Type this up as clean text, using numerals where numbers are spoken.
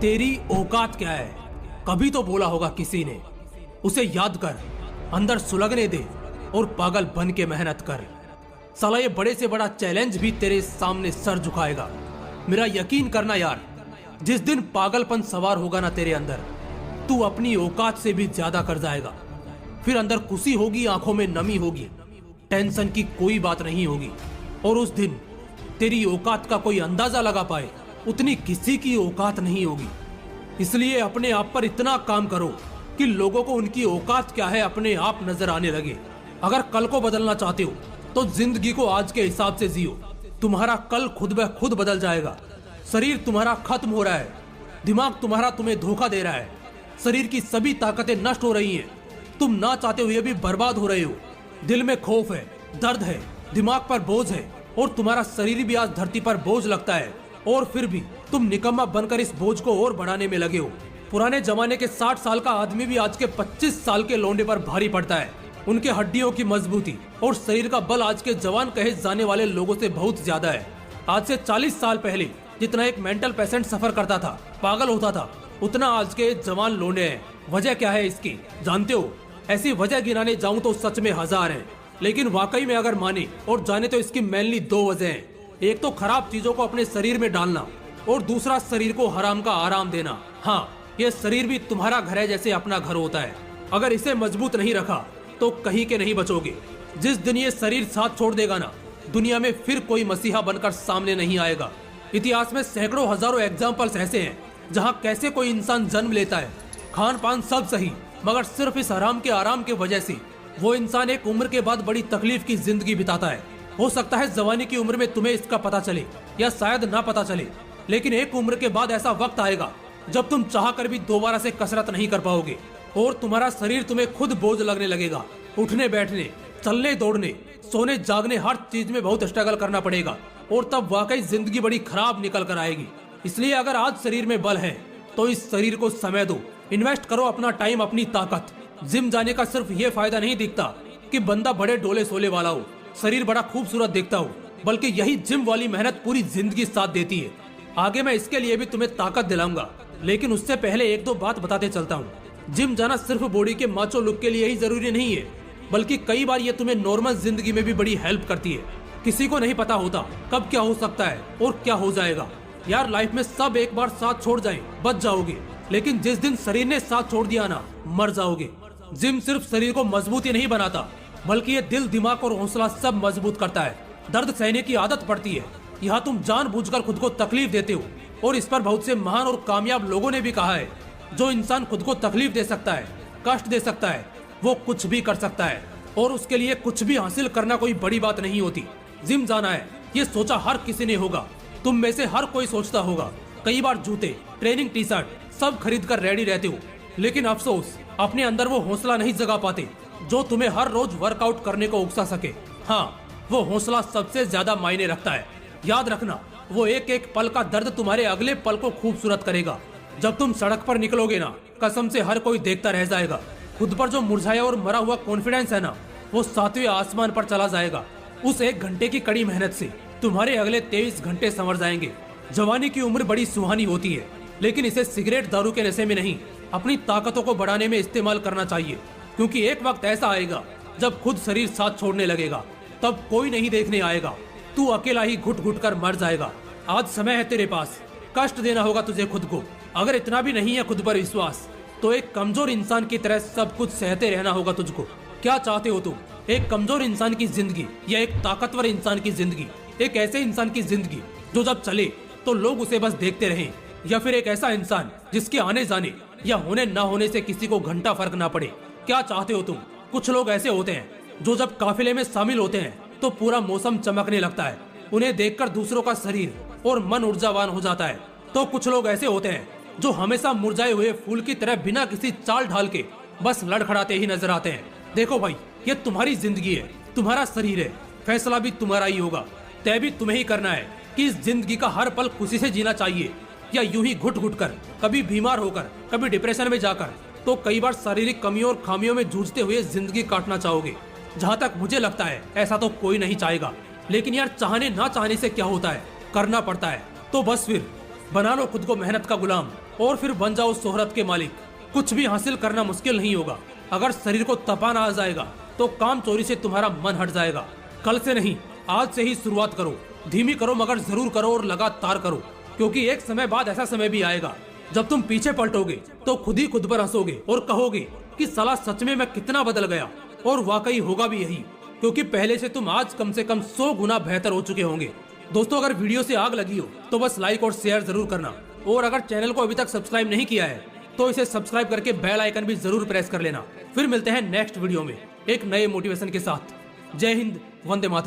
तेरी औकात क्या है? कभी तो बोला होगा किसी ने। उसे याद कर, अंदर सुलगने दे और पागल बन के मेहनत कर। साला ये बड़े से बड़ा चैलेंज भी तेरे सामने सर झुकाएगा। मेरा यकीन करना यार, जिस दिन पागलपन सवार होगा ना तेरे अंदर, तू अपनी औकात से भी ज्यादा कर जाएगा। फिर अंदर खुशी होगी, आंखों में नमी होगी, टेंशन की कोई बात नहीं होगी। और उस दिन तेरी औकात का कोई अंदाजा लगा पाए, उतनी किसी की औकात नहीं होगी। इसलिए अपने आप पर इतना काम करो कि लोगों को उनकी औकात क्या है अपने आप नजर आने लगे। अगर कल को बदलना चाहते हो तो जिंदगी को आज के हिसाब से जियो। तुम्हारा कल खुद ब खुद बदल जाएगा। शरीर तुम्हारा खत्म हो रहा है, दिमाग तुम्हारा तुम्हें धोखा दे रहा है, शरीर की सभी ताकतें नष्ट हो रही हैं, तुम ना चाहते हुए भी बर्बाद हो रहे हो। दिल में खौफ है, दर्द है, दिमाग पर बोझ है और तुम्हारा शरीर भी आज धरती पर बोझ लगता है। और फिर भी तुम निकम्मा बनकर इस बोझ को और बढ़ाने में लगे हो। पुराने जमाने के 60 साल का आदमी भी आज के 25 साल के लौंडे पर भारी पड़ता है। उनके हड्डियों की मजबूती और शरीर का बल आज के जवान कहे जाने वाले लोगों से बहुत ज्यादा है। आज से 40 साल पहले जितना एक मेंटल पेशेंट सफर करता था, पागल होता था, उतना आज के जवान लौंडे हैं। वजह क्या है इसकी जानते हो? ऐसी वजह गिनाने जाऊं तो सच में हजार हैं, लेकिन वाकई में अगर माने और जाने तो इसकी मेनली 2 वजह हैं। एक तो खराब चीजों को अपने शरीर में डालना और दूसरा शरीर को हराम का आराम देना। हाँ, ये शरीर भी तुम्हारा घर है जैसे अपना घर होता है। अगर इसे मजबूत नहीं रखा तो कहीं के नहीं बचोगे। जिस दिन ये शरीर साथ छोड़ देगा ना, दुनिया में फिर कोई मसीहा बनकर सामने नहीं आएगा। इतिहास में सैकड़ों हजारों एग्जाम्पल्स ऐसे हैं जहाँ कैसे कोई इंसान जन्म लेता है, खान पान सब सही, मगर सिर्फ इस हराम के आराम की वजह से वो इंसान एक उम्र के बाद बड़ी तकलीफ की जिंदगी बिताता है। हो सकता है जवानी की उम्र में तुम्हें इसका पता चले या शायद ना पता चले, लेकिन एक उम्र के बाद ऐसा वक्त आएगा जब तुम चाह कर भी दोबारा से कसरत नहीं कर पाओगे और तुम्हारा शरीर तुम्हें खुद बोझ लगने लगेगा। उठने बैठने, चलने दौड़ने, सोने जागने, हर चीज में बहुत स्ट्रगल करना पड़ेगा और तब वाकई जिंदगी बड़ी खराब निकल कर आएगी। इसलिए अगर आज शरीर में बल है तो इस शरीर को समय दो, इन्वेस्ट करो अपना टाइम, अपनी ताकत। जिम जाने का सिर्फ ये फायदा नहीं दिखता कि बंदा बड़े डोले सोले वाला हो, शरीर बड़ा खूबसूरत दिखता हो, बल्कि यही जिम वाली मेहनत पूरी जिंदगी साथ देती है। आगे मैं इसके लिए भी तुम्हें ताकत दिलाऊंगा, लेकिन उससे पहले एक दो बात बताते चलता हूँ। जिम जाना सिर्फ बॉडी के माचो लुक के लिए ही जरूरी नहीं है, बल्कि कई बार ये तुम्हें नॉर्मल जिंदगी में भी बड़ी हेल्प करती है। किसी को नहीं पता होता कब क्या हो सकता है और क्या हो जाएगा। यार लाइफ में सब एक बार साथ छोड़ जाएं, बच जाओगे, लेकिन जिस दिन शरीर ने साथ छोड़ दिया ना, मर जाओगे। जिम सिर्फ शरीर को मजबूत ही नहीं बनाता, बल्कि ये दिल, दिमाग और हौसला सब मजबूत करता है। दर्द सहने की आदत पड़ती है। यहाँ तुम जानबूझकर खुद को तकलीफ देते हो और इस पर बहुत से महान और कामयाब लोगों ने भी कहा है, जो इंसान खुद को तकलीफ दे सकता है, कष्ट दे सकता है, वो कुछ भी कर सकता है और उसके लिए कुछ भी हासिल करना कोई बड़ी बात नहीं होती। जिम जाना है ये सोचा हर किसी ने होगा, तुम में से हर कोई सोचता होगा। कई बार जूते, ट्रेनिंग टी शर्ट सब खरीद कर रेडी रहते हो, लेकिन अफसोस अपने अंदर वो हौसला नहीं जगा पाते जो तुम्हें हर रोज वर्कआउट करने को उकसा सके। हाँ, वो हौसला सबसे ज्यादा मायने रखता है। याद रखना, वो एक एक पल का दर्द तुम्हारे अगले पल को खूबसूरत करेगा। जब तुम सड़क पर निकलोगे ना, कसम से हर कोई देखता रह जाएगा। खुद पर जो मुरझाया और मरा हुआ कॉन्फिडेंस है ना, वो 7वें आसमान पर चला जाएगा। उस 1 घंटे की कड़ी मेहनत से तुम्हारे अगले 23 घंटे संवर जाएंगे। जवानी की उम्र बड़ी सुहानी होती है, लेकिन इसे सिगरेट दारू के नशे में नहीं, अपनी ताकतों को बढ़ाने में इस्तेमाल करना चाहिए। क्योंकि एक वक्त ऐसा आएगा जब खुद शरीर साथ छोड़ने लगेगा, तब कोई नहीं देखने आएगा, तू अकेला ही घुट घुट कर मर जाएगा। आज समय है तेरे पास, कष्ट देना होगा तुझे खुद को। अगर इतना भी नहीं है खुद पर विश्वास, तो एक कमजोर इंसान की तरह सब कुछ सहते रहना होगा तुझको। क्या चाहते हो तुम? एक कमजोर इंसान की जिंदगी या एक ताकतवर इंसान की जिंदगी? एक ऐसे इंसान की जिंदगी जो जब चले तो लोग उसे बस देखते रहें, या फिर एक ऐसा इंसान जिसके आने जाने या होने ना होने से किसी को घंटा फर्क ना पड़े? क्या चाहते हो तुम? कुछ लोग ऐसे होते हैं जो जब काफिले में शामिल होते हैं तो पूरा मौसम चमकने लगता है, उन्हें देखकर दूसरों का शरीर और मन ऊर्जावान हो जाता है। तो कुछ लोग ऐसे होते हैं जो हमेशा मुरझाए हुए फूल की तरह बिना किसी चाल ढाल के बस लड़खड़ाते ही नजर आते हैं। देखो भाई, ये तुम्हारी जिंदगी है, तुम्हारा शरीर है, फैसला भी तुम्हारा ही होगा। तय भी तुम्हें ही करना है कि इस जिंदगी का हर पल खुशी से जीना चाहिए या यूं ही घुट घुट कर, कभी बीमार होकर, कभी डिप्रेशन में जाकर, तो कई बार शारीरिक कमियों और खामियों में जूझते हुए जिंदगी काटना चाहोगे। जहाँ तक मुझे लगता है ऐसा तो कोई नहीं चाहेगा, लेकिन यार चाहने ना चाहने से क्या होता है, करना पड़ता है। तो बस फिर बना लो खुद को मेहनत का गुलाम और फिर बन जाओ शोहरत के मालिक। कुछ भी हासिल करना मुश्किल नहीं होगा। अगर शरीर को तपाना आ जाएगा तो काम चोरी से तुम्हारा मन हट जाएगा। कल से नहीं, आज से ही शुरुआत करो। धीमी करो मगर जरूर करो और लगातार करो, क्योंकि एक समय बाद ऐसा समय भी आएगा जब तुम पीछे पलटोगे तो खुद ही खुद पर हंसोगे और कहोगे कि साला सच में मैं कितना बदल गया। और वाकई होगा भी यही, क्योंकि पहले से तुम आज कम से कम 100 गुना बेहतर हो चुके होंगे। दोस्तों, अगर वीडियो से आग लगी हो तो बस लाइक और शेयर जरूर करना, और अगर चैनल को अभी तक सब्सक्राइब नहीं किया है तो इसे सब्सक्राइब करके बेल आइकन भी जरूर प्रेस कर लेना। फिर मिलते हैं नेक्स्ट वीडियो में एक नए मोटिवेशन के साथ। जय हिंद, वंदे मातरम।